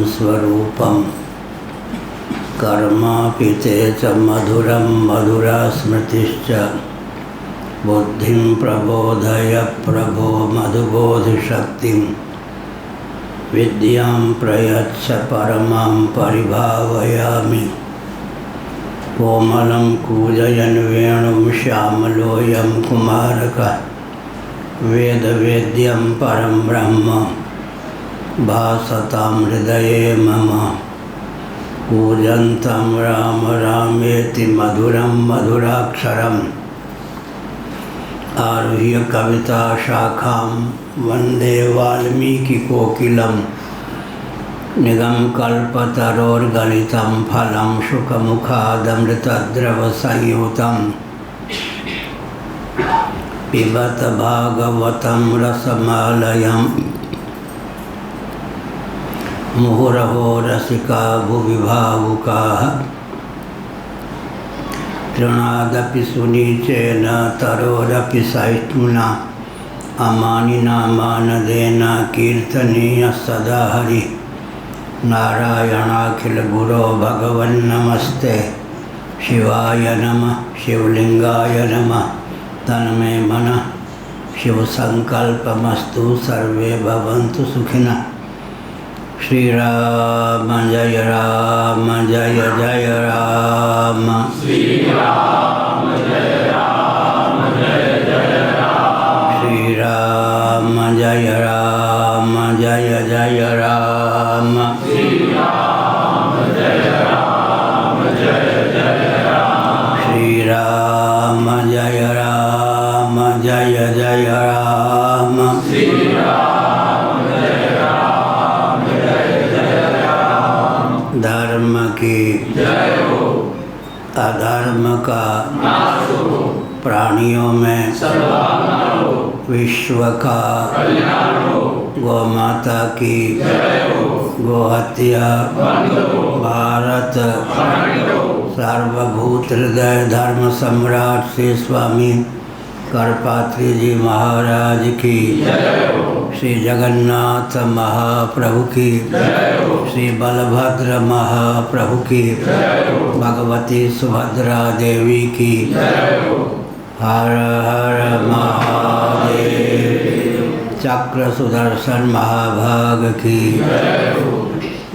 स्वरूपम कर्मापि ते च मधुरं मधुरा स्मृतिश्च बुद्धिं प्रबोधय प्रभो मधुबोधिशक्तिं विद्यां प्रयच्छ परमां परिभावयामि। कोमलं कूजयन् वेणुं श्यामलोऽयं कुमारकः वेदवेद्यं परं ब्रह्म भासतां हृदये मम। कूजन्तं राम रामेति मधुरं मधुराक्षरम् आरुह्य कविता शाखां वन्दे वाल्मीकिकोकिलं निगमकल्पतरोर्गलितं फलं शुकमुखादमृतद्रवसंयुतं पिबत भागवतं रसमालयं मुहुरहो रसिका भुवि भावुकाः तृणादपि सुनीचेन तरोरपि सहिष्णुना अमानिना मानदेन कीर्तनीय सदा हरि। नारायणाखिलगुरो भगवन्नमस्ते शिवाय नमः शिवलिंगाय नमः तन्मे मनः शिवसंकल्पमस्तु सर्वे भवन्तु सुखिनः। श्री राम जय राम जय जय राम श्री राम जय राम जय जय राम श्री राम जय राम जय जय राम श्री राम जय राम जय जय राम श्री राम जय राम जय जय राम श्री राम जय राम जय जय राम। धर्म की जय हो, अधर्म का नाश हो, प्राणियों में सद्भावना हो, विश्व का कल्याण हो, गौ माता की जय हो, गोहत्या बंद हो, भारत खंडित हो, सार्वभूत हृदय धर्म सम्राट श्री स्वामी करपात्री जी महाराज की जय हो, श्री जगन्नाथ महाप्रभु की जय हो, श्री बलभद्र महाप्रभु की जय हो, भगवती सुभद्रा देवी की जय हो। हर हर महादेव। चक्र सुदर्शन महाभाग की जय हो,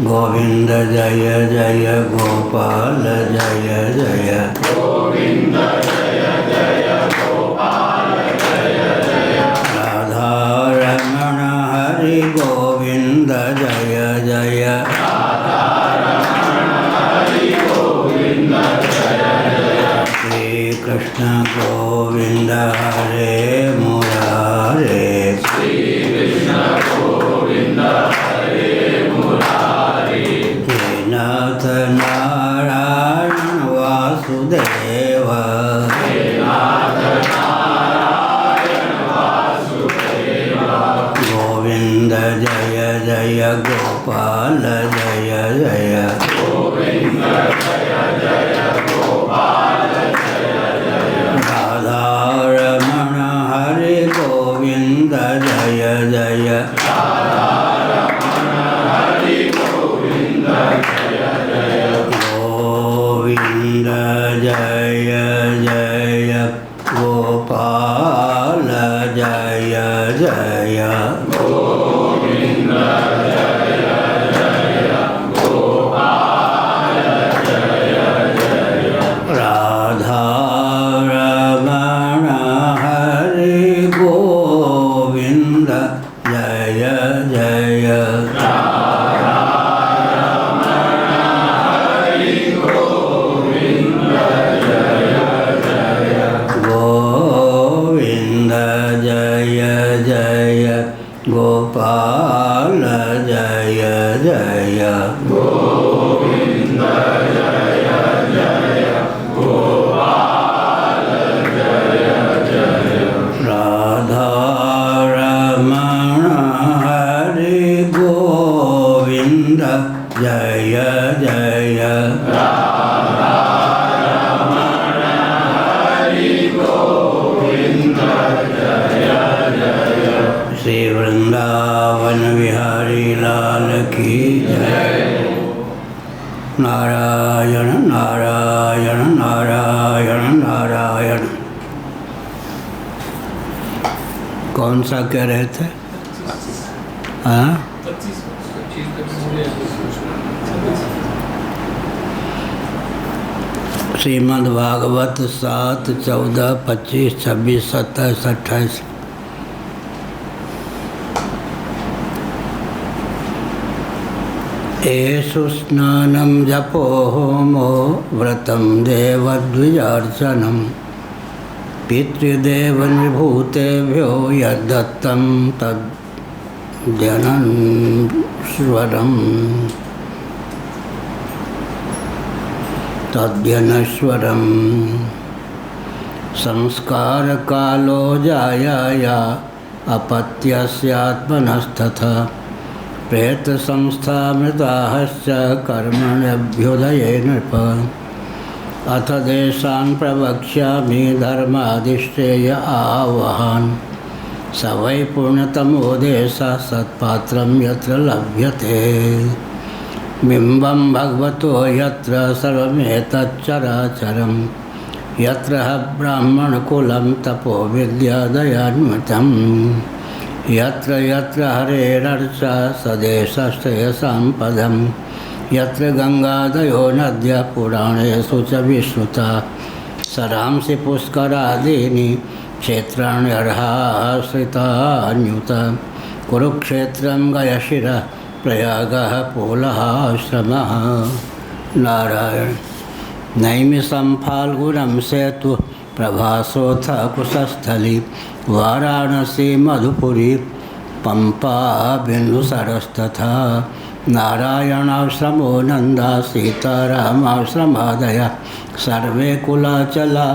गोविंद जय जय गोपाल जय जय गोविंद जय जय गोपाल जय जय राधा रमण हरि गोविंद जय जय राधा रमण हरि गोविंद जय जय श्री कृष्ण गोविंद हरे मुरारे श्री कृष्ण गोविंद हरे मुरारी हे नाथ नारायण वासुदेव हे नाथ नारायण वासुदेव गोविंद जय जय गोपाल जय जय गोविंद जय जय गोपाल जय जय राधा रमण हरि गोविंद जय जय राधा रमण हरि गोविंद जय जय गोविंद जय जय गोपाल जय जय गोविंद जय जय गोपाल जय जय राधा रमण हरि गोविंद जय जय राधा रमण हरि गोविंद जय जय गोविंद नारायण नारायण नारायण। कौन सा कह रहे थे? हाँ, श्रीमद् भागवत 7, 14, 25, 26, 27, 28। एषु स्नानं जपो होमो व्रतं देवद्विजार्चनं पितृदेवनिभूतेभ्यो यद्दत्तं तद्यनश्वरं संस्कारकालो जायाया अपत्यस्यात्मनस्तथा प्रेतसंस्थामृताश्च कर्मण्यभ्युदये नृप। अथ देशान् प्रवक्ष्यामि धर्मादिश्चेय आवहान् स वै पुण्यतमो देशः सत्पात्रं यत्र लभ्यते। बिम्बं भगवतो यत्र सर्वमेतच्चराचरं यत्र ब्राह्मणकुलं तपो विद्यादयान्वितं यत्र यत्र हरेरर्चा सदेशस्तेषां पदं यत्र गंगादयो नद्यः पुराणेषु च विश्रुता सरांसि पुष्करादीनि क्षेत्राण्यर्हाश्रितान्युत कुरुक्षेत्रं गयशिरः प्रयागः पोलहाश्रमः। नारायण। नैमिषं फाल्गुनं सेतु प्रभासोऽथ कुशस्थली वाराणसी मधुपुरी पंपा बिन्दुसरस्तथा नारायणाश्रमो नंदा सीतारामाश्रमादयः सर्वे कुलाचला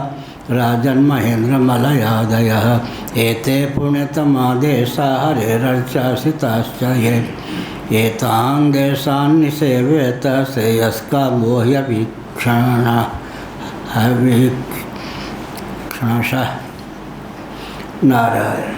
राजन्महेन्द्रमलयादयः एते पुण्यतमा देशा हरेरर्चासिताश्च ये एतान् देशान् निसेवेत श्रेयस्कामो ह्यवीक्षणशः। नारायण।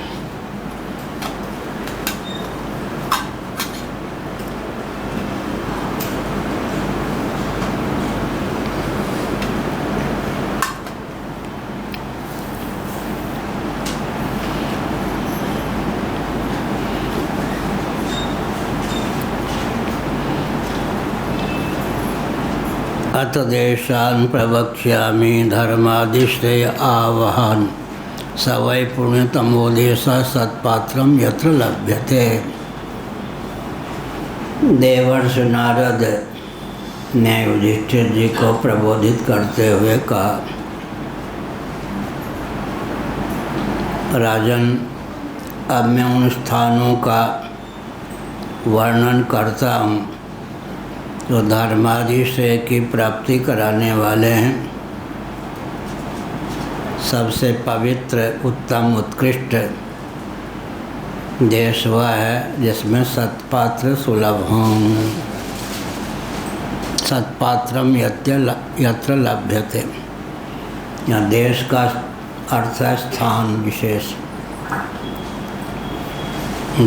अत देशान् प्रवक्ष्यामि धर्मादिश्चेय आवहान् स वै पुण्यतमो देशः सत्पात्रं यत्र लभ्यते। देवर्षि नारद ने युधिष्ठिर जी को प्रबोधित करते हुए कहा, राजन, अब मैं उन स्थानों का वर्णन करता हूँ जो धर्मादिश्चय की प्राप्ति कराने वाले हैं। सबसे पवित्र, उत्तम, उत्कृष्ट देश वह है जिसमें सत्पात्र सुलभ हों। सत्पात्रम यत्र लभ्यते। यहाँ देश का अर्थ है स्थान विशेष।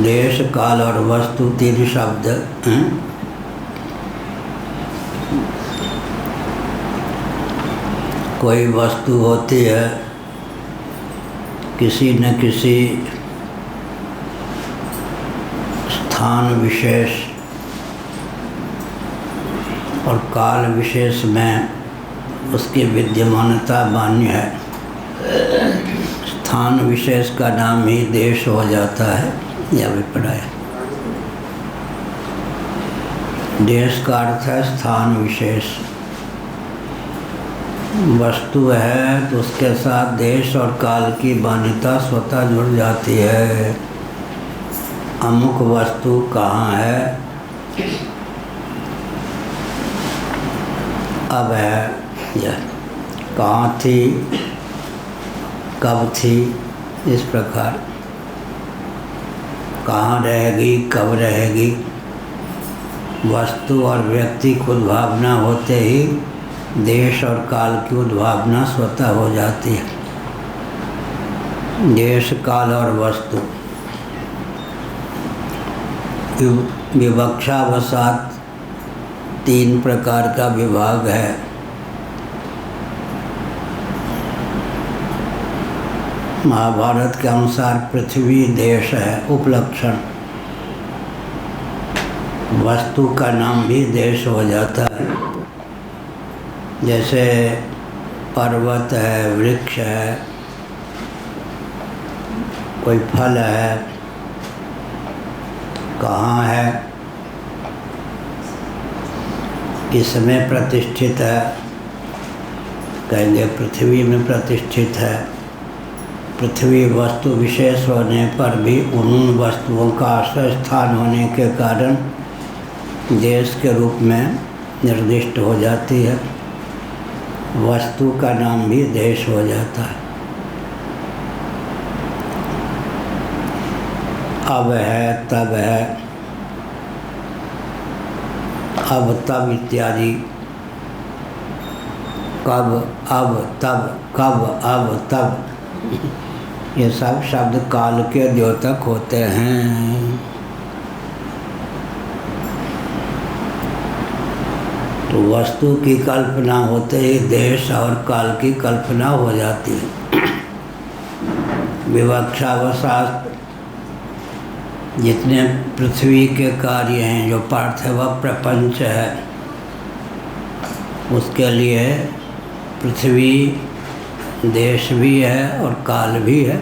देश, काल और वस्तु तीन शब्द हैं। कोई वस्तु होती है किसी न किसी स्थान विशेष और काल विशेष में उसकी विद्यमानता मान्य है। स्थान विशेष का नाम ही देश हो जाता है। यह अभिप्राय। देश का अर्थ है स्थान विशेष। वस्तु है तो उसके साथ देश और काल की मान्यता स्वतः जुड़ जाती है। अमुक वस्तु कहाँ है, अब है, यह कहाँ थी, कब थी, इस प्रकार कहाँ रहेगी, कब रहेगी। वस्तु और व्यक्ति की उद्भावना होते ही देश और काल की उद्भावना स्वतः हो जाती है। देश, काल और वस्तु विवक्षावसात तीन प्रकार का विभाग है। महाभारत के अनुसार पृथ्वी देश है, उपलक्षण। वस्तु का नाम भी देश हो जाता है। जैसे पर्वत है, वृक्ष है, कोई फल है, कहाँ है, इसमें प्रतिष्ठित है, कहेंगे पृथ्वी में प्रतिष्ठित है। पृथ्वी वस्तु विशेष होने पर भी उन वस्तुओं का आश्रय स्थान होने के कारण देश के रूप में निर्दिष्ट हो जाती है। वस्तु का नाम भी देश हो जाता है। अब है, तब है, अब तब इत्यादि, कब, अब, तब, कब, अब, तब, ये सब शब्द काल के द्योतक होते हैं। तो वस्तु की कल्पना होते ही देश और काल की कल्पना हो जाती है। विवक्षावशात जितने पृथ्वी के कार्य हैं, जो पार्थिव प्रपंच है, उसके लिए पृथ्वी देश भी है और काल भी है।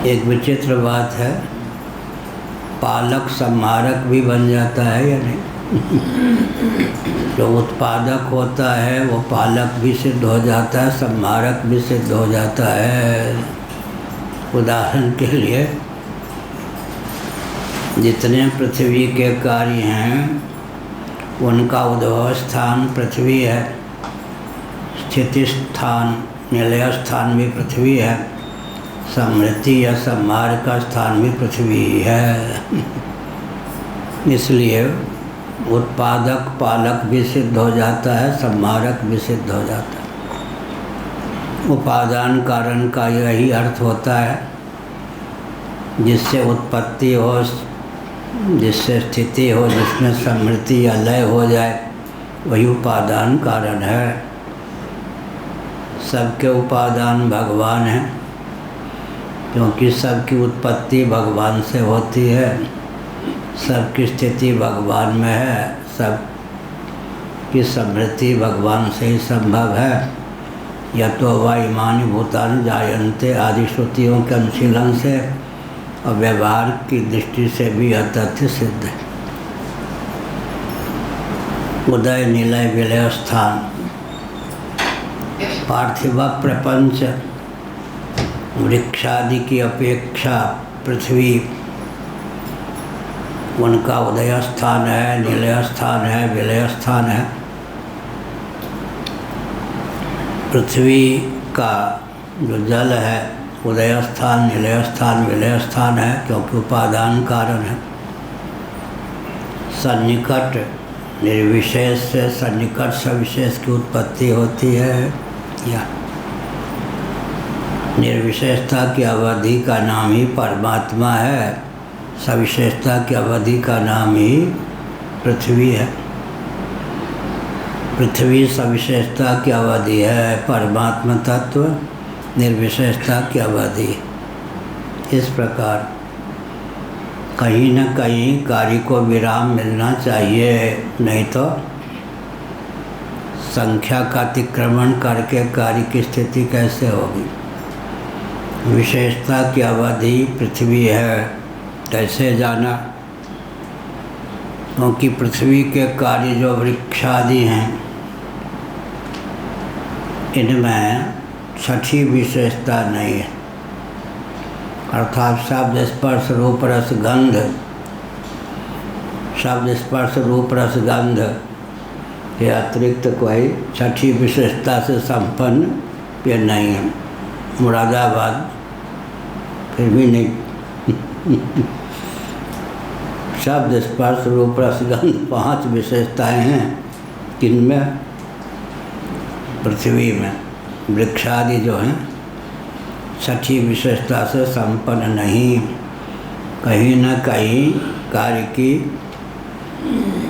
एक विचित्र बात है, पालक संहारक भी बन जाता है या नहीं? जो उत्पादक होता है वो पालक भी सिद्ध हो जाता है, संहारक भी सिद्ध हो जाता है। उदाहरण के लिए जितने पृथ्वी के कार्य हैं उनका उद्भव स्थान पृथ्वी है, स्थिति स्थान, निलय स्थान भी पृथ्वी है, समृद्धि या संहार का स्थान भी पृथ्वी है। इसलिए उत्पादक पालक भी सिद्ध हो जाता है, संहारक भी सिद्ध हो जाता है। उपादान कारण का यही अर्थ होता है, जिससे उत्पत्ति हो, जिससे स्थिति हो, जिसमें समृद्धि या लय हो जाए, वही उपादान कारण है। सबके उपादान भगवान हैं, क्योंकि सबकी उत्पत्ति भगवान से होती है, सबकी स्थिति भगवान में है, सबकी समृद्धि भगवान से ही संभव है। यतो वा इमानि भूतानि जायन्ते आदि श्रुतियों के अनुशीलन से और व्यवहार की दृष्टि से भी यह तथ्य सिद्ध है। उदय, निलय, विलय स्थान, पार्थिव प्रपंच वृक्षादि की अपेक्षा पृथ्वी उनका उदय स्थान है, निलय स्थान है, विलय स्थान है। पृथ्वी का जो जल है उदय स्थान, निलय स्थान, विलय स्थान है, क्योंकि उपादान कारण है। सन्निकट निर्विशेष से सन्निकट सविशेष की उत्पत्ति होती है, या निर्विशेषता की अवधि का नाम ही परमात्मा है, सविशेषता की अवधि का नाम ही पृथ्वी है। पृथ्वी सविशेषता की अवधि है, परमात्मा तत्व निर्विशेषता की अवधि। इस प्रकार कहीं न कहीं कार्य को विराम मिलना चाहिए, नहीं तो संख्या का अतिक्रमण करके कार्य की स्थिति कैसे होगी। विशेषता की अवधि पृथ्वी है, कैसे जाना? क्योंकि पृथ्वी के कार्य जो वृक्षादि हैं, इनमें छठी विशेषता नहीं है, अर्थात शब्द स्पर्श रूप रस गंध, शब्द स्पर्श रूप रस गंध के अतिरिक्त कोई छठी विशेषता से संपन्न ये नहीं है। मुरादाबाद फिर भी नहीं। शब्द स्पर्श रूप रस गंध 5 विशेषताएं हैं, किनमें? पृथ्वी में। वृक्षादि जो हैं छठी विशेषता से संपन्न नहीं। कहीं न कहीं कार्य की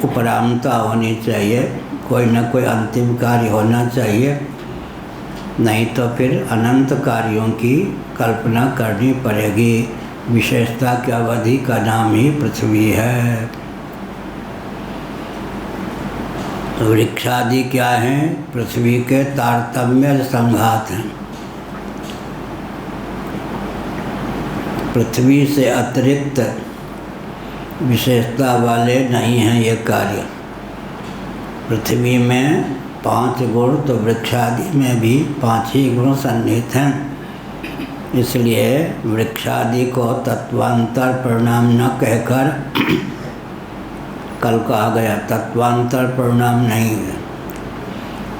उपरामता होनी चाहिए, कोई न कोई अंतिम कार्य होना चाहिए, नहीं तो फिर अनंत कार्यों की कल्पना करनी पड़ेगी। विशेषता की अवधि का नाम ही पृथ्वी है। वृक्षादि क्या हैं? पृथ्वी के तारतम्य संघात हैं। पृथ्वी से अतिरिक्त विशेषता वाले नहीं हैं ये कार्य। पृथ्वी में 5 गुण तो वृक्षादि में भी 5 ही गुण सन्निहित हैं। इसलिए वृक्षादि को तत्वांतर परिणाम न कहकर कल कहा गया तत्वांतर परिणाम नहीं है।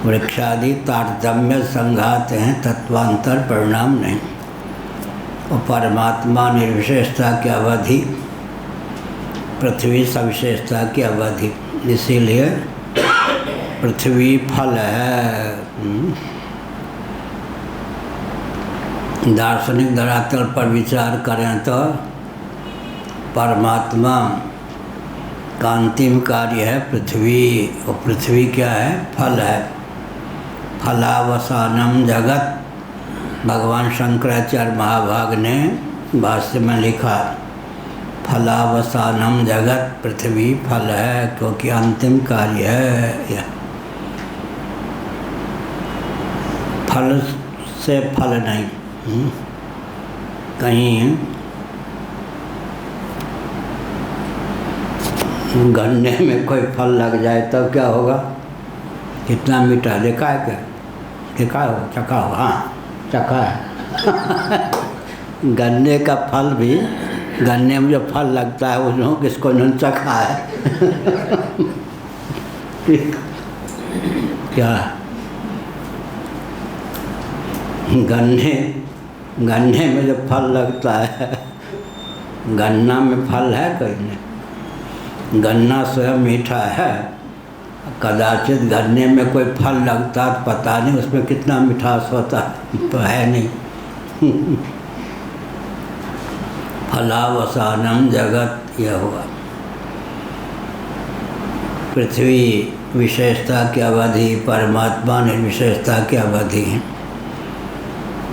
वृक्षादि तारतम्य संघात हैं, तत्वांतर परिणाम नहीं। और परमात्मा निर्विशेषता की अवधि, पृथ्वी सविशेषता की अवधि। इसीलिए पृथ्वी फल है। दार्शनिक धरातल पर विचार करें तो परमात्मा का अंतिम कार्य है पृथ्वी। और पृथ्वी क्या है? फल है। फलावसानम जगत। भगवान शंकराचार्य महाभाग ने भाष्य में लिखा फलावसानम जगत, पृथ्वी फल है क्योंकि अंतिम कार्य है यह। फल से फल नहीं। कहीं गन्ने में कोई फल लग जाए तब क्या होगा? कितना मीठा देखा है क्या? देखा हो? चखा हो? हाँ चखा है। गन्ने का फल भी, गन्ने में जो फल लगता है उसमें किसको नहीं चखा है। क्या गन्ने में जो फल लगता है, गन्ना में फल है कहीं नहीं। गन्ना स्वयं मीठा है, कदाचित गन्ने में कोई फल लगता है पता नहीं उसमें कितना मिठास होता तो है नहीं। फलावसानम जगत यह हुआ। पृथ्वी विशेषता की अवधि, परमात्मा निर्विशेषता की अवधि है।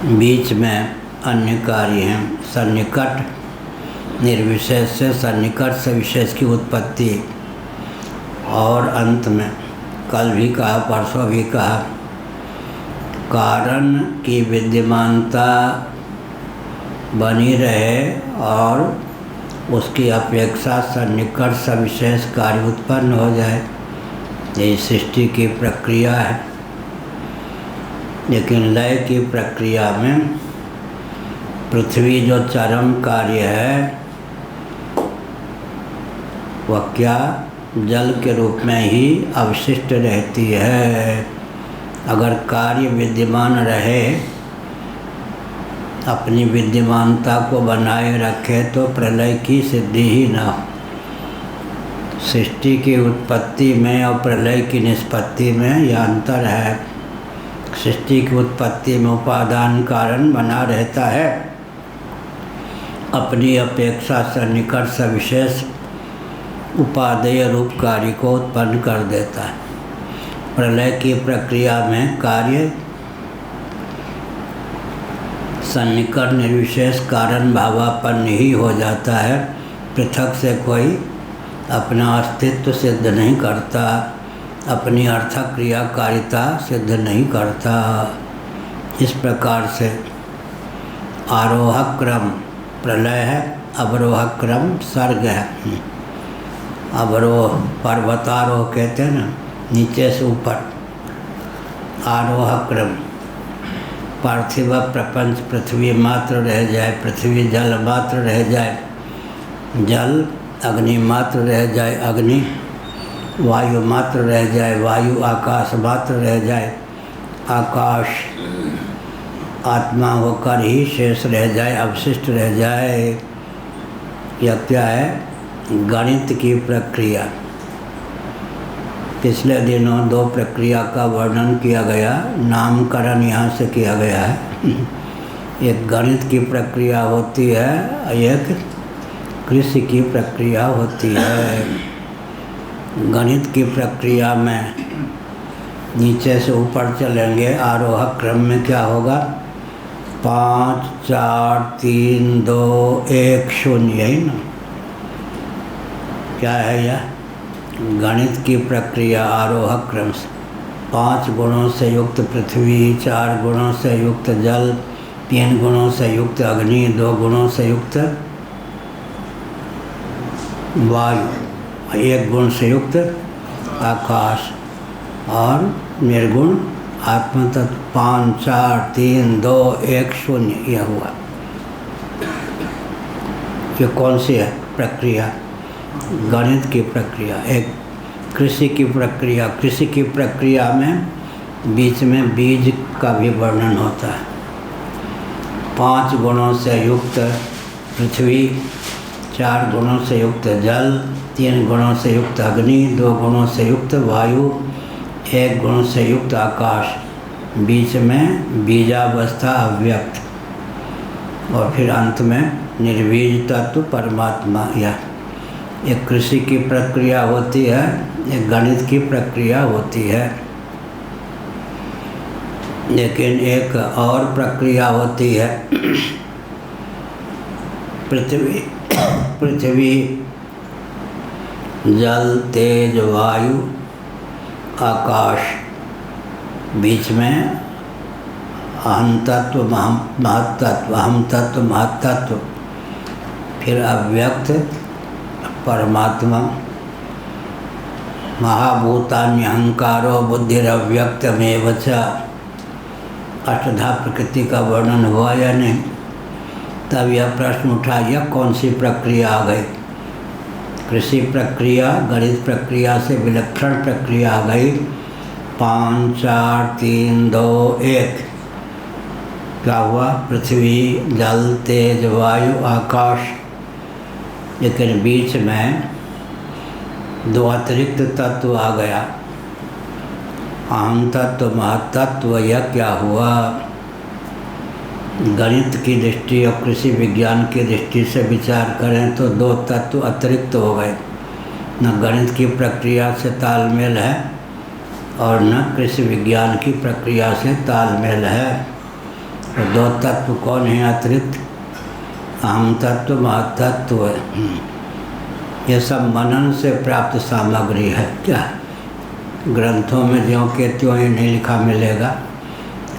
बीच में अन्य कार्य हैं। सन्निकट निर्विशेष से सन्निकट से विशेष की उत्पत्ति। और अंत में कल भी कहा, परसों भी कहा, कारण की विद्यमानता बनी रहे और उसकी अपेक्षा सन्निकट सविशेष कार्य उत्पन्न हो जाए। यही सृष्टि की प्रक्रिया है। लेकिन लय की प्रक्रिया में पृथ्वी जो चरम कार्य है वह क्या जल के रूप में ही अवशिष्ट रहती है। अगर कार्य विद्यमान रहे, अपनी विद्यमानता को बनाए रखे तो प्रलय की सिद्धि ही न हो। सृष्टि की उत्पत्ति में और प्रलय की निष्पत्ति में यह अंतर है। सृष्टि की उत्पत्ति में उपादान कारण बना रहता है, अपनी अपेक्षा से निकट सविशेष उपादेय रूप कार्य को उत्पन्न कर देता है। प्रलय की प्रक्रिया में कार्य सन्निकट निर्विशेष कारण भावापन्न ही हो जाता है। पृथक से कोई अपना अस्तित्व सिद्ध नहीं करता, अपनी अर्थक क्रियाकारिता सिद्ध नहीं करता। इस प्रकार से आरोह क्रम प्रलय है, अवरोह क्रम सर्ग है। अवरोह पर्वतारोह कहते हैं ना, नीचे से ऊपर। आरोह क्रम पार्थिव प्रपंच पृथ्वी मात्र रह जाए, पृथ्वी जल मात्र रह जाए, जल अग्नि मात्र रह जाए, अग्नि वायु मात्र रह जाए, वायु आकाश मात्र रह जाए, आकाश आत्मा होकर ही शेष रह जाए, अवशिष्ट रह जाए। यह क्या है? गणित की प्रक्रिया। पिछले दिनों 2 प्रक्रिया का वर्णन किया गया, नामकरण यहाँ से किया गया है। एक गणित की प्रक्रिया होती है, एक कृषि की प्रक्रिया होती है। गणित की प्रक्रिया में नीचे से ऊपर चलेंगे। आरोह क्रम में क्या होगा? 5 4 3 2 1 0, यही ना? क्या है यह? गणित की प्रक्रिया आरोह क्रम से। 5 गुणों से युक्त पृथ्वी, 4 गुणों से युक्त जल, 3 गुणों से युक्त अग्नि, 2 गुणों से युक्त वायु, 1 गुण से युक्त आकाश और निर्गुण आत्म तत्व। 5 4 3 2 1 0, यह हुआ। ये कौन सी है प्रक्रिया? गणित की प्रक्रिया। एक कृषि की प्रक्रिया। कृषि की प्रक्रिया में बीच में बीज का भी वर्णन होता है। 5 गुणों से युक्त पृथ्वी, 4 गुणों से युक्त जल, 3 गुणों से युक्त अग्नि, 2 गुणों से युक्त वायु, 1 गुण से युक्त आकाश, बीच में बीजावस्था अव्यक्त, और फिर अंत में निर्बीज तत्व परमात्मा। यह एक कृषि की प्रक्रिया होती है, एक गणित की प्रक्रिया होती है। लेकिन एक और प्रक्रिया होती है पृथ्वी जल तेज वायु आकाश, बीच में अहम तत्व महत्तत्व, अहम तत्व महत्तत्व, फिर अव्यक्त परमात्मा। महाभूतान्यहंकारो बुद्धिरव्यक्तमेव च। अष्टधा प्रकृति का वर्णन हुआ या नहीं? तब यह प्रश्न उठा, यह कौन सी प्रक्रिया आ गई? कृषि प्रक्रिया गणित प्रक्रिया से विलक्षण प्रक्रिया आ गई। 5 4 3 2 1, क्या हुआ? पृथ्वी जल तेज वायु आकाश। लेकिन बीच में 2 अतिरिक्त तत्व आ गया, अहम तत्व महत्तत्व। यह क्या हुआ? गणित की दृष्टि और कृषि विज्ञान की दृष्टि से विचार करें तो 2 तत्व अतिरिक्त हो गए। न गणित की प्रक्रिया से तालमेल है और न कृषि विज्ञान की प्रक्रिया से तालमेल है। तो 2 तत्व कौन है अतिरिक्त? अहम तत्व महत्तत्व। यह सब मनन से प्राप्त सामग्री है। क्या ग्रंथों में ज्यों के त्यों ही नहीं लिखा मिलेगा,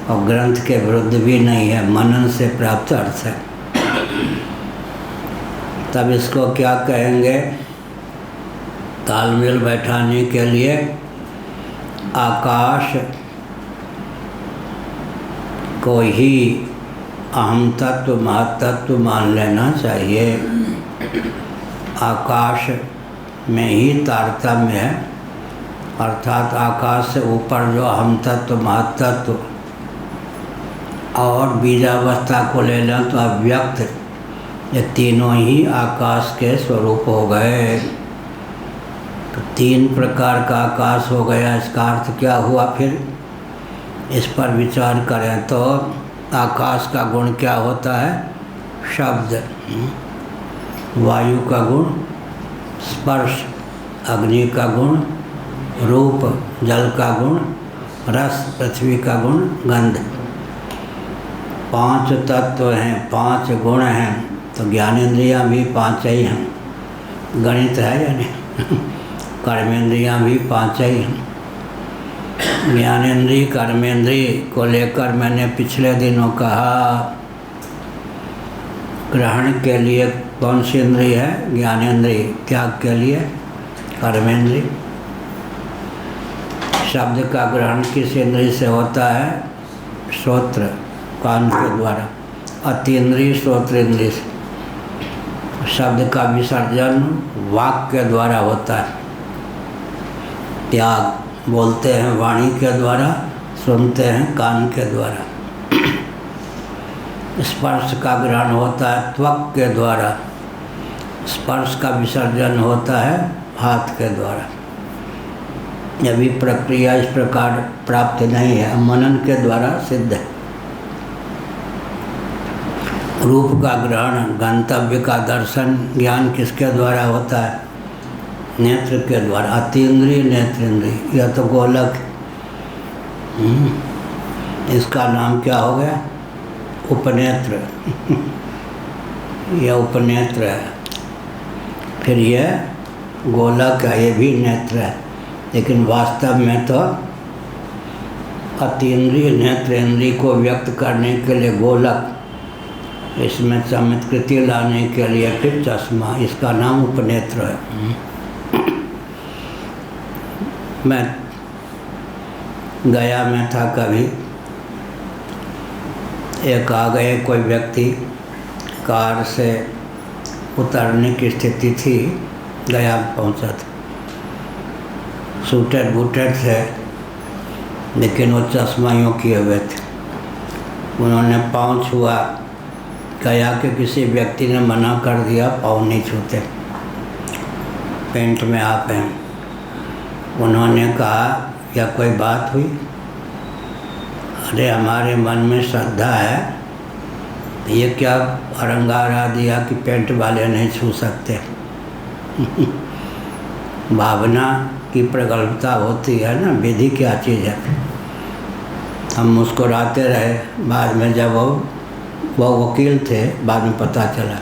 और ग्रंथ के विरुद्ध भी नहीं है, मनन से प्राप्त अर्थ है। तब इसको क्या कहेंगे? तालमेल बैठाने के लिए आकाश को ही अहम तत्व महत्तत्व मान लेना चाहिए। आकाश में ही तारतम्य है, अर्थात आकाश से ऊपर जो अहम तत्व महत्तत्व और बीजावस्था को ले लें तो अव्यक्त, ये तीनों ही आकाश के स्वरूप हो गए। तो 3 प्रकार का आकाश हो गया। इसका अर्थ क्या हुआ? फिर इस पर विचार करें तो आकाश का गुण क्या होता है? शब्द। वायु का गुण स्पर्श, अग्नि का गुण रूप, जल का गुण रस, पृथ्वी का गुण गंध। 5 तत्व हैं, 5 गुण हैं, तो ज्ञानेंद्रियाँ भी 5 ही हैं। गणित है या नहीं? कर्मेंद्रियाँ भी 5 ही हैं। ज्ञानेंद्रिय कर्मेंद्रिय को लेकर मैंने पिछले दिनों कहा, ग्रहण के लिए कौन सी इंद्रिय है? ज्ञानेंद्रिय। त्याग के लिए कर्मेंद्रिय। शब्द का ग्रहण किस इंद्रिय से होता है? श्रोत्र, कान के द्वारा। अतीन्द्रिय श्रोत्र इंद्रिय से। शब्द का विसर्जन वाक के द्वारा होता है। त्याग बोलते हैं वाणी के द्वारा, सुनते हैं कान के द्वारा। स्पर्श का ग्रहण होता है त्वक के द्वारा, स्पर्श का विसर्जन होता है हाथ के द्वारा। यह भी प्रक्रिया इस प्रकार प्राप्त नहीं है, मनन के द्वारा सिद्ध है। रूप का ग्रहण, गंतव्य का दर्शन, ज्ञान किसके द्वारा होता है? नेत्र के द्वारा। अतीन्द्रिय नेत्रेंद्रिय, यह तो गोलक। इसका नाम क्या हो गया? उपनेत्र। यह उपनेत्र है। फिर यह गोलक है, ये भी नेत्र है, लेकिन वास्तव में तो अतीन्द्रिय नेत्र इंद्रिय को व्यक्त करने के लिए गोलक, इसमें चमत्कृति लाने के लिए फिर चश्मा, इसका नाम उपनेत्र है। मैं गया में था कभी, एक आ गए कोई व्यक्ति, कार से उतरने की स्थिति थी, गया पहुंचा था, सूटेड बूटेड थे, लेकिन वो चश्मा यूँ किए हुए थे। उन्होंने पाँव छुआ, गया के किसी व्यक्ति ने मना कर दिया, पाँव नहीं छूते, पेंट में आप हैं। उन्होंने कहा क्या कोई बात हुई? अरे हमारे मन में श्रद्धा है, ये क्या अरंगारा दिया कि पेंट वाले नहीं छू सकते। भावना की प्रगल्भता होती है ना, विधि क्या चीज़ है। हम मुस्कुराते रहे, बाद में जब वो वकील थे, बाद में पता चला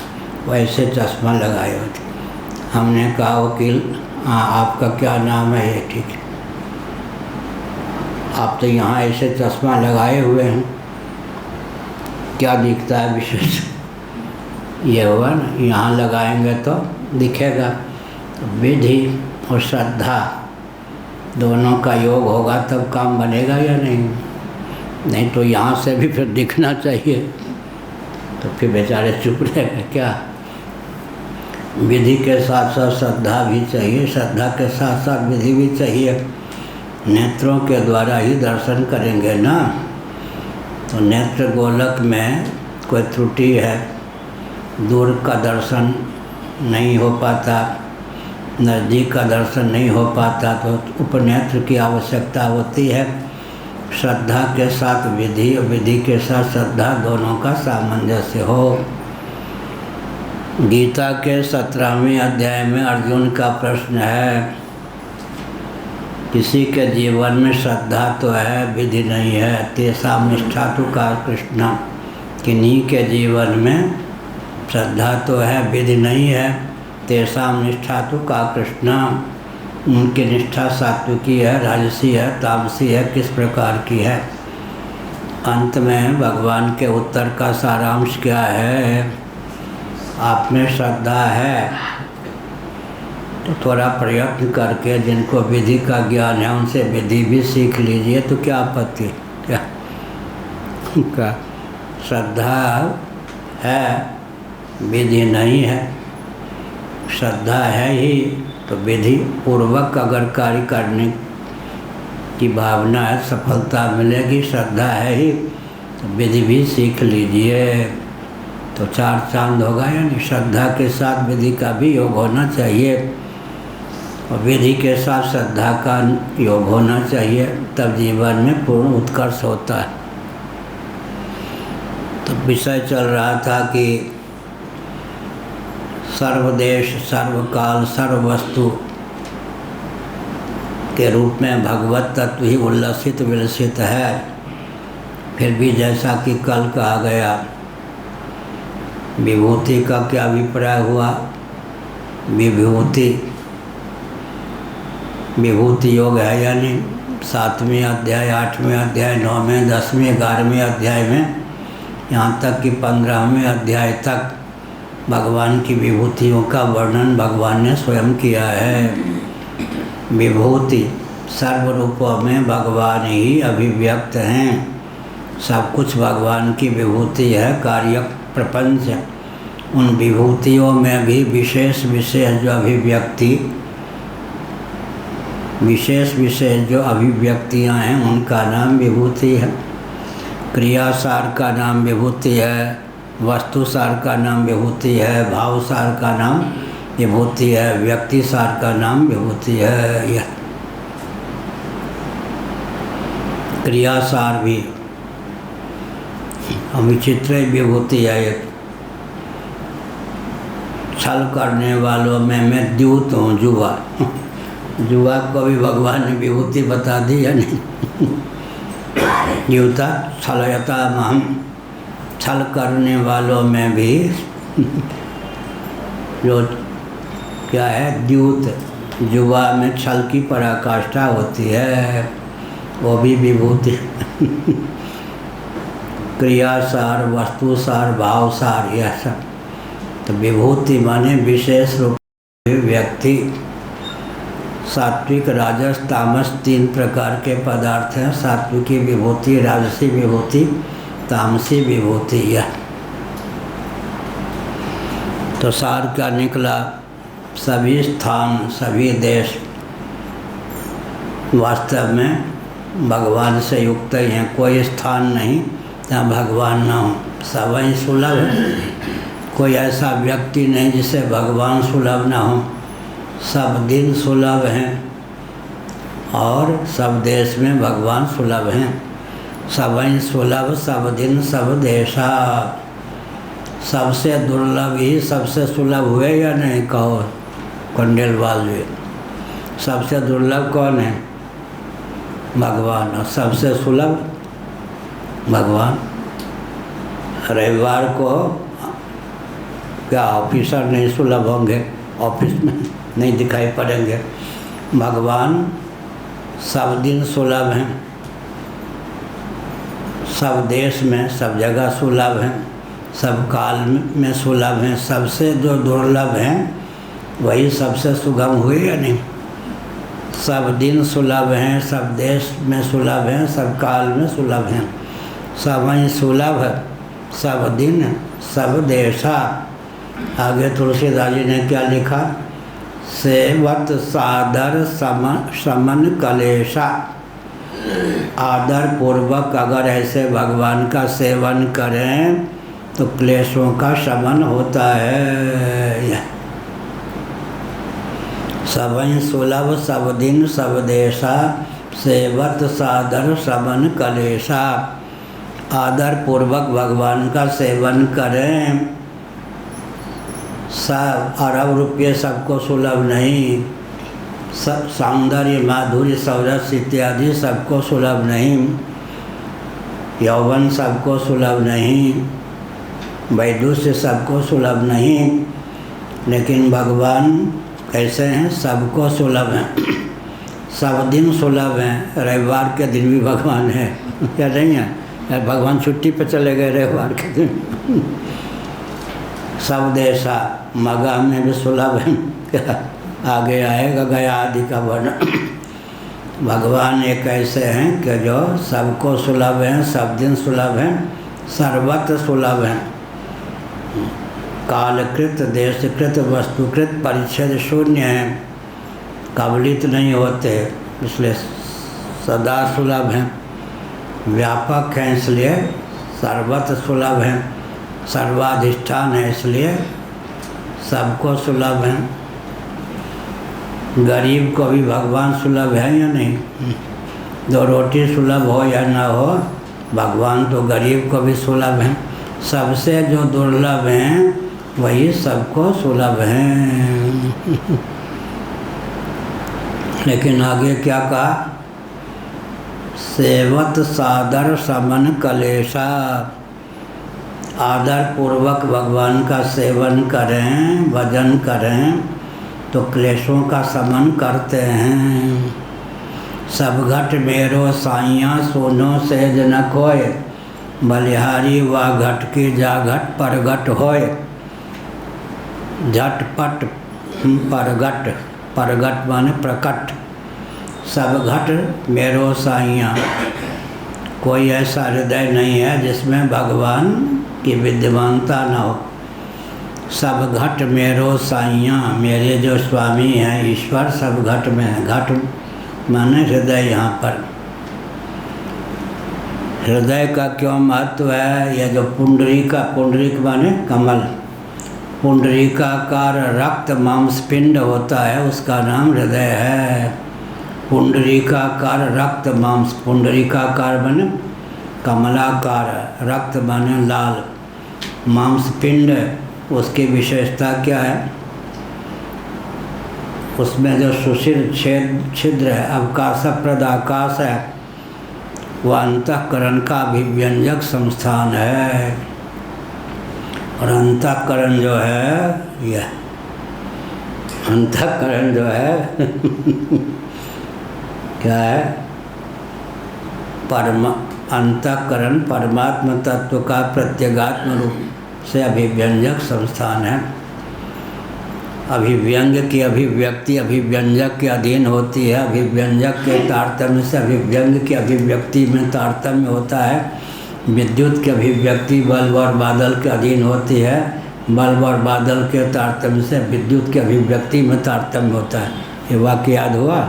वो ऐसे चश्मा लगाए हुए थे। हमने कहा वकील, हाँ आपका क्या नाम है? ये ठीक है, आप तो यहाँ ऐसे चश्मा लगाए हुए हैं, क्या दिखता है विशेष? ये हुआ ना, यहाँ लगाएंगे तो दिखेगा। तो विधि और श्रद्धा दोनों का योग होगा तब काम बनेगा या नहीं? नहीं तो यहाँ से भी फिर दिखना चाहिए, तो फिर बेचारे चुप रहेंगे क्या? विधि के साथ साथ श्रद्धा भी चाहिए, श्रद्धा के साथ साथ विधि भी चाहिए। नेत्रों के द्वारा ही दर्शन करेंगे ना। तो नेत्र गोलक में कोई त्रुटि है, दूर का दर्शन नहीं हो पाता, नज़दीक का दर्शन नहीं हो पाता, तो उपनेत्र की आवश्यकता होती है। श्रद्धा के साथ विधि और विधि के साथ श्रद्धा, दोनों का सामंजस्य हो। गीता के 17वें अध्याय में अर्जुन का प्रश्न है, किसी के जीवन में श्रद्धा तो है, विधि नहीं है, तेषां निष्ठा तो का कृष्ण। किन्हीं के जीवन में श्रद्धा तो है, विधि नहीं है, तेषां निष्ठा तो का कृष्ण। उनकी निष्ठा सात्विकी है, राजसी है, तामसी है, किस प्रकार की है? अंत में भगवान के उत्तर का सारांश क्या है? आप में श्रद्धा है तो थोड़ा प्रयत्न करके जिनको विधि का ज्ञान है उनसे विधि भी सीख लीजिए, तो क्या आपत्ति? क्या श्रद्धा है, विधि नहीं है। श्रद्धा है ही तो विधि पूर्वक अगर कार्य करने की भावना है, सफलता मिलेगी। श्रद्धा है ही तो विधि भी सीख लीजिए, तो चार चांद होगा। यानी श्रद्धा के साथ विधि का भी योग होना चाहिए और विधि के साथ श्रद्धा का योग होना चाहिए, तब जीवन में पूर्ण उत्कर्ष होता है। तो विषय चल रहा था कि सर्वदेश, सर्वकाल, सर्ववस्तु के रूप में भगवत तत्व ही उल्लसित विलसित है। फिर भी जैसा कि कल कहा गया, विभूति का क्या अभिप्राय हुआ? विभूति योग है, यानी 7वें अध्याय, 8वें अध्याय, 9वें, 10वें, 11वें अध्याय में, यहाँ तक कि 15वें अध्याय तक भगवान की विभूतियों का वर्णन भगवान ने स्वयं किया है। विभूति सर्व रूपों में भगवान ही अभिव्यक्त हैं, सब कुछ भगवान की विभूति है। कार्य प्रपंच, उन विभूतियों में भी विशेष विशेष जो अभिव्यक्तियाँ हैं उनका नाम विभूति है। क्रियासार का नाम विभूति है, वस्तुसार का नाम विभूति है, भावसार का नाम विभूति है, व्यक्तिसार का नाम विभूति है। यह क्रियासार भी विचित्र विभूति है। एक छल करने वालों में मैं द्यूत हूँ, जुआ। जुआ को भी भगवान ने विभूति बता दी है नहीं? द्यूता छलयता महम, छल करने वालों में भी जो क्या है द्यूत, जुबा में छल की पराकाष्ठा होती है, वो भी विभूति। क्रियासार, वस्तुसार, भावसार, यह सब। तो विभूति माने विशेष रूप से व्यक्ति। सात्विक, राजस, तामस 3 प्रकार के पदार्थ हैं। सात्विकी विभूति, राजसी विभूति, तामसी विभूति। यह तो सार क्या निकला? सभी स्थान, सभी देश वास्तव में भगवान से युक्त ही हैं। कोई स्थान नहीं जहाँ भगवान ना हो, सब ही सुलभ है। कोई ऐसा व्यक्ति नहीं जिसे भगवान सुलभ ना हो। सब दिन सुलभ हैं और सब देश में भगवान सुलभ हैं। सब ही सुलभ, सब दिन, सब देशा। सबसे दुर्लभ ही सबसे सुलभ हुए या नहीं? कहो कंडेलवाल जी। सबसे दुर्लभ कौन है? भगवान। और सबसे सुलभ भगवान। रविवार को क्या ऑफिसर नहीं सुलभ होंगे? ऑफिस में नहीं दिखाई पड़ेंगे। भगवान सब दिन सुलभ हैं, सब देश में, सब जगह सुलभ हैं, सब काल में सुलभ हैं। सबसे जो दुर्लभ हैं वही सबसे सुगम हुए या नहीं? सब दिन सुलभ हैं, सब देश में सुलभ हैं, सब काल में सुलभ हैं। सब ही सुलभ, सब दिन, सब देशा। आगे तुलसीदास जी ने क्या लिखा? सेवत सादर समन कलेशा। आदर पूर्वक अगर ऐसे भगवान का सेवन करें तो क्लेशों का शमन होता है। सब ही सुलभ, सब दिन, सब देशा। सेवत सादर समन कलेशा। आदर पूर्वक भगवान का सेवन करें। सब अरब रुपये सबको सुलभ नहीं, सब सौंदर्य, माधुर्य, सौरस इत्यादि सबको सुलभ नहीं, यौवन सबको सुलभ नहीं, वैदुष्य सबको सुलभ नहीं। लेकिन भगवान कैसे हैं? सबको सुलभ हैं। सब दिन सुलभ हैं। रविवार के दिन भी भगवान है या नहीं है? भगवान छुट्टी पे चले गए रविवार के दिन। सब देशा, मगह में भी सुलभ है। आगे आएगा गया आदि का वर्णन। भगवान एक ऐसे हैं कि जो सबको सुलभ हैं, सब दिन सुलभ हैं, सर्वत्र सुलभ हैं। कालकृत, देशकृत, वस्तुकृत, परिच्छेद शून्य हैं, कबलित नहीं होते, इसलिए सदा सुलभ हैं। व्यापक हैं इसलिए सर्वत्र सुलभ हैं। सर्वाधिष्ठान है इसलिए सबको सुलभ हैं। गरीब को भी भगवान सुलभ है या नहीं? 2 रोटी सुलभ हो या ना हो, भगवान तो गरीब को भी सुलभ हैं। सबसे जो दुर्लभ हैं वही सबको सुलभ हैं। लेकिन आगे क्या कहा? सेवत सादर समन कलेशा। आदर पूर्वक भगवान का सेवन करें, भजन करें तो क्लेशों का समन करते हैं। सब घट मेरो साइयाँ सोनो सेज न खोए, बलिहारी व घट की जा घट परगट होए। झटपट परगट, परगट माने प्रकट। सब घट मेरो साइयाँ, कोई ऐसा हृदय नहीं है जिसमें भगवान की विद्यमानता न हो। सब घट मेरो साइयाँ, मेरे जो स्वामी हैं ईश्वर सब घट में है। घट माने हृदय। यहाँ पर हृदय का क्यों महत्व है? यह जो पुंडरीक माने कमल, पुंडरीकाकार रक्त मांसपिंड होता है उसका नाम हृदय है। पुंडरीकाकार रक्त मांस, पुंडरीकाकार माने कमलाकार, रक्त माने लाल, मांसपिंड उसकी विशेषता क्या है? उसमें जो सुशिर छिद्र है, अवकाश प्रद आकाश है, वह अंतःकरण का अभिव्यंजक संस्थान है। और अंतःकरण जो है, यह अंतःकरण जो है क्या है? अंतःकरण परमात्मा तत्व का प्रत्यगात्म रूप से अभिव्यंजक संस्थान है। अभिव्यंग की अभिव्यक्ति अभिव्यंजक के अधीन होती है। अभिव्यंजक के तारतम्य से अभिव्यंग की अभिव्यक्ति में तारतम्य होता है। विद्युत की अभिव्यक्ति बल्ब और बादल के अधीन होती है। बल्ब और बादल के तारतम्य से विद्युत की अभिव्यक्ति में तारतम्य होता है। ये वाक्य याद हुआ?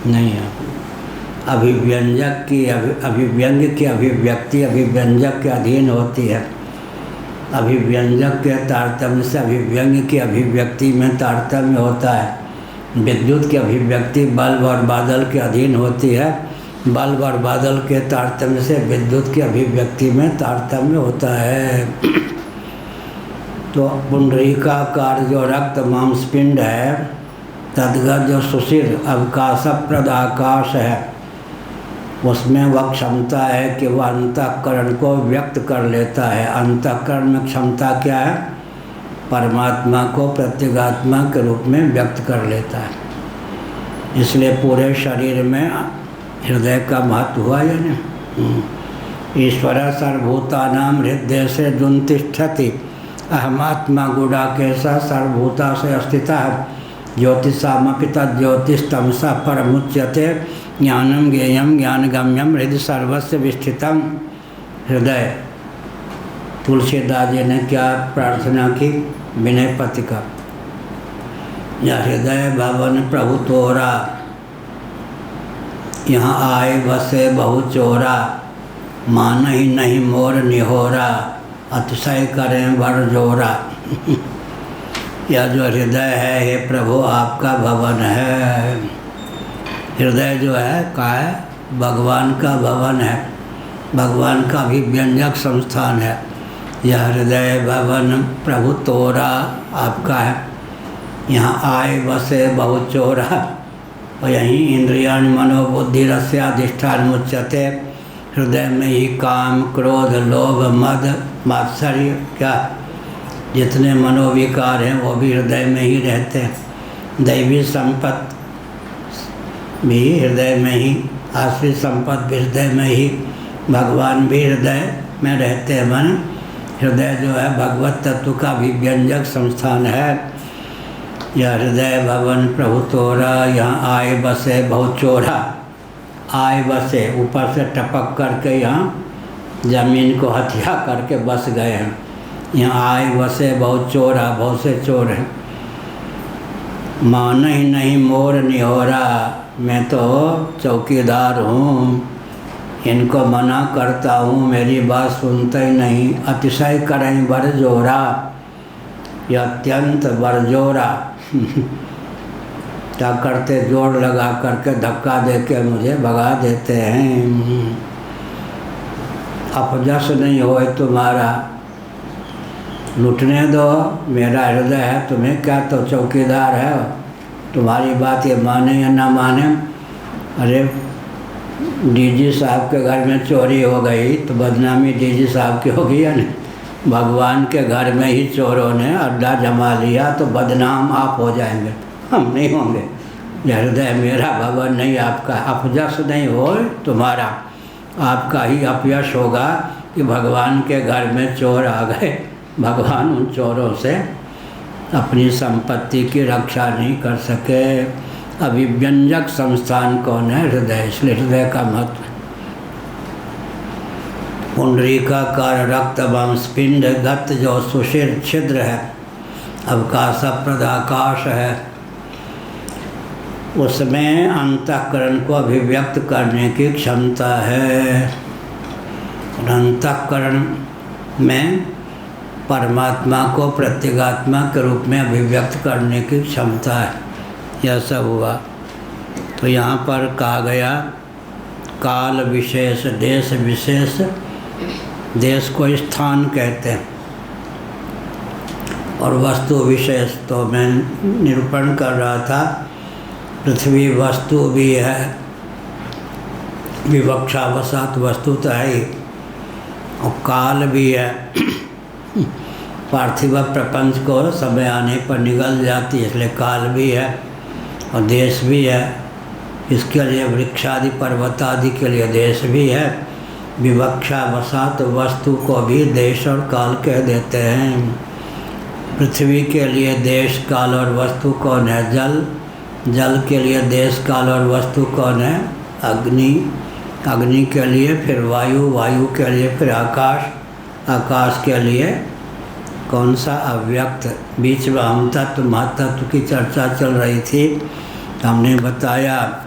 नहीं है। अभिव्यंजक की अभिव्यंग की अभिव्यक्ति अभिव्यंजक के अधीन होती है। अभिव्यंजक के तारतम्य से अभिव्यंग की अभिव्यक्ति में तारतम्य होता है। विद्युत की अभिव्यक्ति बल्ब और बादल के अधीन होती है। बल्ब और बादल के तारतम्य से विद्युत की अभिव्यक्ति में तारतम्य होता है। तो पुंडरीकाकार जो रक्त मांसपिंड है, तद्गत जो सुशिर अवकाशप्रद आकाश है, उसमें वह क्षमता है कि वह अंतःकरण को व्यक्त कर लेता है। अंतःकरण में क्षमता क्या है? परमात्मा को प्रत्यगात्मा के रूप में व्यक्त कर लेता है। इसलिए पूरे शरीर में हृदय का महत्व हुआ या नहीं? ईश्वर सर्वभूतानां हृदय से दुन्तिष्ठति अहमात्मा गुडाकेशः सर्वभूता से स्थितः ज्योतिषामपि तज्ज्योतिस्तमसा परमुच्यते ज्ञानम ज्ञेयम ज्ञानगम्यम हृदय सर्वस्य विष्ठितम। हृदय, तुलसीदास जी ने क्या प्रार्थना की? विनय पति का, या हृदय भवन प्रभु तोरा, यहाँ आए बसे बहु चोरा, मान ही नहीं मोर निहोरा, अतिशय करें बर जोरा। यह जो हृदय है, हे प्रभु आपका भवन है। हृदय जो है का है? भगवान का भवन है, भगवान का अभिव्यंजक संस्थान है। यह हृदय भवन प्रभु तोरा आपका है। यहाँ आए बसे बहु चोरा, और यहीं इंद्रियाण मनोबुद्धि रस्याधिष्ठान मुच्यते। हृदय में ही काम क्रोध लोभ मद मात्सर्य, क्या जितने मनोविकार हैं वो भी हृदय में ही रहते हैं। दैवी संपत्ति भी हृदय में ही, आश्रित संपत्ति भी हृदय में ही, भगवान भी हृदय में रहते हैं। मन हृदय जो है भगवत तत्व का अभिव्यंजक संस्थान है। यह हृदय भवन प्रभु तोरा, यहाँ आए बसे बहुत चोरा। आए बसे ऊपर से टपक करके यहाँ जमीन को हथिया करके बस गए हैं। यहाँ आए बसे बहुत चोरा, बहुत से चोर हैं। मान ही नहीं मोर निहोरा, मैं तो चौकीदार हूँ, इनको मना करता हूँ, मेरी बात सुनते ही नहीं। अतिशय करें बरजोरा, यह अत्यंत बरजोरा क्या करते? जोर लगा करके धक्का दे के मुझे भगा देते हैं। अपजस नहीं होए तुम्हारा, लुटने दो, मेरा हृदय है, तुम्हें क्या, तो चौकीदार है, तुम्हारी बात ये माने या ना माने। अरे डीजी साहब के घर में चोरी हो गई तो बदनामी डीजी साहब की होगी या नहीं? भगवान के घर में ही चोरों ने अड्डा जमा लिया तो बदनाम आप हो जाएंगे, हम नहीं होंगे। यह हृदय मेरा भवन नहीं आपका। अपजस नहीं हो तुम्हारा, आपका ही अपयश होगा कि भगवान के घर में चोर आ गए। भगवान उन चोरों से अपनी संपत्ति की रक्षा नहीं कर सके। अभिव्यंजक संस्थान कौन है? हृदय। इसलिए हृदय का महत्व। पुंडरीकाकार रक्त वंशपिंड गत जो सुशिर छिद्र है, अवकाशप्रद आकाश है, उसमें अंतःकरण को अभिव्यक्त करने की क्षमता है। अंतःकरण में परमात्मा को प्रत्यगात्मा के रूप में अभिव्यक्त करने की क्षमता है। यह सब हुआ। तो यहाँ पर कहा गया काल विशेष, देश विशेष, देश को स्थान कहते हैं, और वस्तु विशेष तो मैं निरूपण कर रहा था, पृथ्वी वस्तु भी है, विवक्षावसात वस्तुतः है और काल भी है। पार्थिव प्रपंच को समय आने पर निगल जाती है, इसलिए काल भी है और देश भी है। इसके लिए वृक्षादि पर्वत आदि के लिए देश भी है। विवक्षावसात वस्तु को भी देश और काल कह देते हैं। पृथ्वी के लिए देश काल और वस्तु कौन है? जल। जल के लिए देश काल और वस्तु कौन है? अग्नि। अग्नि के लिए फिर वायु, वायु के लिए फिर आकाश, आकाश के लिए कौन सा? अव्यक्त। बीच में हम तत्व महातत्व की चर्चा चल रही थी, हमने बताया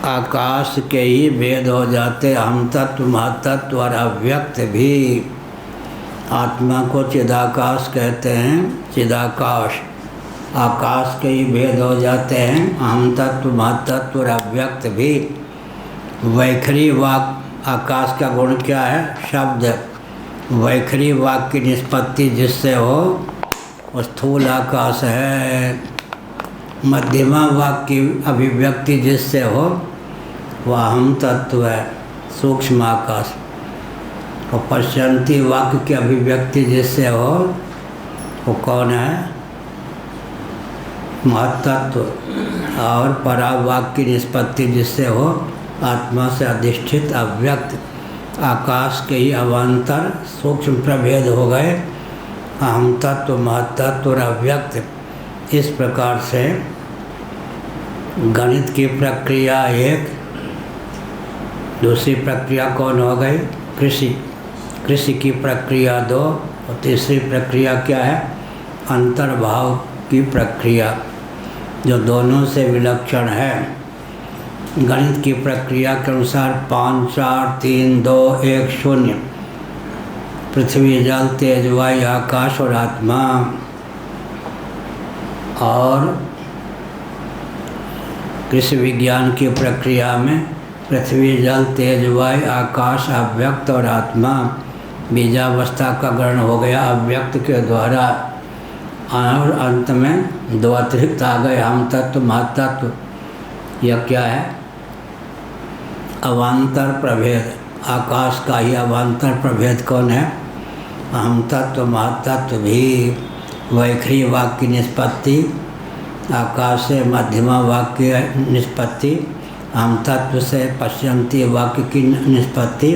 आकाश के ही भेद हो जाते, हम तत्व महातत्व और अव्यक्त भी। आत्मा को चिदाकाश कहते हैं, चिदाकाश। आकाश के ही भेद हो जाते हैं, हम तत्व महातत्व और अव्यक्त भी। वैखरी वाक आकाश का गुण क्या है? शब्द। वैखरी वाक की निष्पत्ति जिससे हो वो स्थूल आकाश है। मध्यमा वाक की अभिव्यक्ति जिससे हो वह हम तत्व है, सूक्ष्म आकाश। और पश्यंती वाक्य की अभिव्यक्ति जिससे हो वो कौन है? महत्तत्व। और परावाक की निष्पत्ति जिससे हो आत्मा से अधिष्ठित अव्यक्त। आकाश के ही अवान्तर सूक्ष्म प्रभेद हो गए, अहम तत्व, महत्तत्व और अव्यक्त। इस प्रकार से गणित की प्रक्रिया एक, दूसरी प्रक्रिया कौन हो गई? कृषि। कृषि की प्रक्रिया दो और तीसरी प्रक्रिया क्या है? अंतर्भाव की प्रक्रिया, जो दोनों से विलक्षण है। गणित की प्रक्रिया के अनुसार 5, 4, 3, 2, 1, 0 पृथ्वी, जल, तेज, वायु, आकाश और आत्मा। और कृषि विज्ञान की प्रक्रिया में पृथ्वी, जल, तेज, वायु, आकाश, अव्यक्त और आत्मा। बीजावस्था का ग्रहण हो गया अव्यक्त के द्वारा और अंत में दो अतिरिक्त आ गए, हम तत्व, महत्तत्व। यह क्या है? अवान्तर प्रभेद। आकाश का ही अवान्तर प्रभेद कौन है? हम तत्व, महत्तत्व भी। वैखरी वाक्य की निष्पत्ति आकाश से, मध्यमा वाक्य की निष्पत्ति हम तत्व से, पश्यंती वाक्य की निष्पत्ति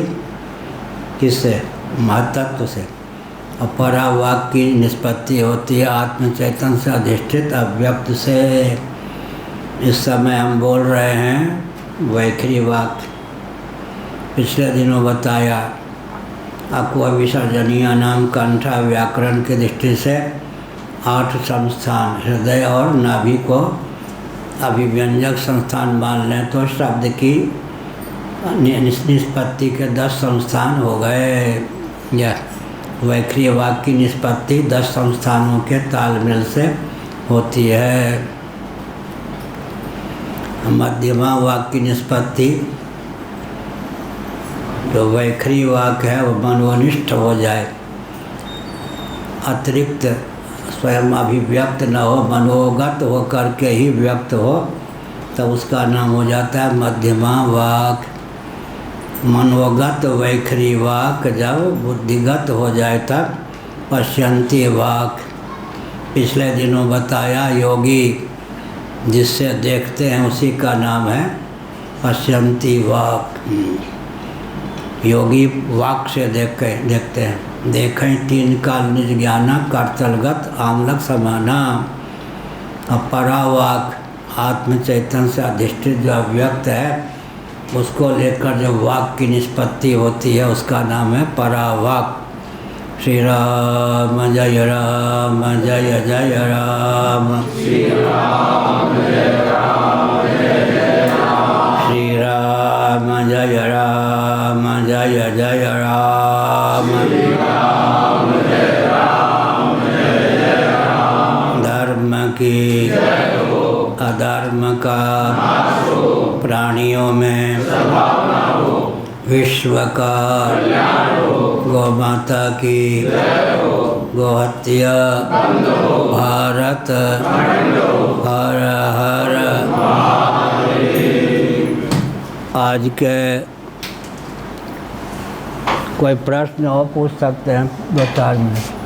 किससे? महत्तत्व से। और परावाक्य की निष्पत्ति होती है आत्म चैतन्य से अधिष्ठित अव्यक्त से। इस समय हम बोल रहे हैं वैखरी वाक्य। पिछले दिनों बताया अक्वा विसर्जनीय नाम कंठा व्याकरण की दृष्टि से 8 संस्थान, हृदय और नाभि को अभिव्यंजक संस्थान मान लें तो शब्द की निष्पत्ति के 10 संस्थान हो गए। यह वैखरी वाक्य की निष्पत्ति 10 संस्थानों के तालमेल से होती है। मध्यमा वाक्य की निष्पत्ति जो वैखरी वाक्य है वो मनोनिष्ठ हो जाए, अतिरिक्त स्वयं अभिव्यक्त न हो, मनोगत हो करके ही व्यक्त हो, तब उसका नाम हो जाता है मध्यमा वाक्य। मनोगत वैखरी वाक्य जब बुद्धिगत हो जाए तब पश्यंती वाक्य। पिछले दिनों बताया योगी जिससे देखते हैं उसी का नाम है पश्यंती वाक्य। योगी वाक्य से देखते हैं। देखें 3 काल निज ज्ञाना करतलगत आमलक समाना। परावाक आत्म चैतन्य से अधिष्ठित जो अव्यक्त है उसको लेकर जो वाक्य की निष्पत्ति होती है उसका नाम है परावाक। श्री राम जय राम, जय जय राम। श्री राम जय राम, जय जय राम। श्री राम जय राम, जय जय राम। श्री राम जय राम, जय जय राम। धर्म की जय हो, अधर्म का नाश हो, प्राणियों में सद्भावना हो, विश्व का कल्याण हो, गौ माता की जय हो, गोहत्या बंद हो, भारत अखंड हो। हर हर। आज के कोई प्रश्न हो पूछ सकते हैं 2-4 मिनट।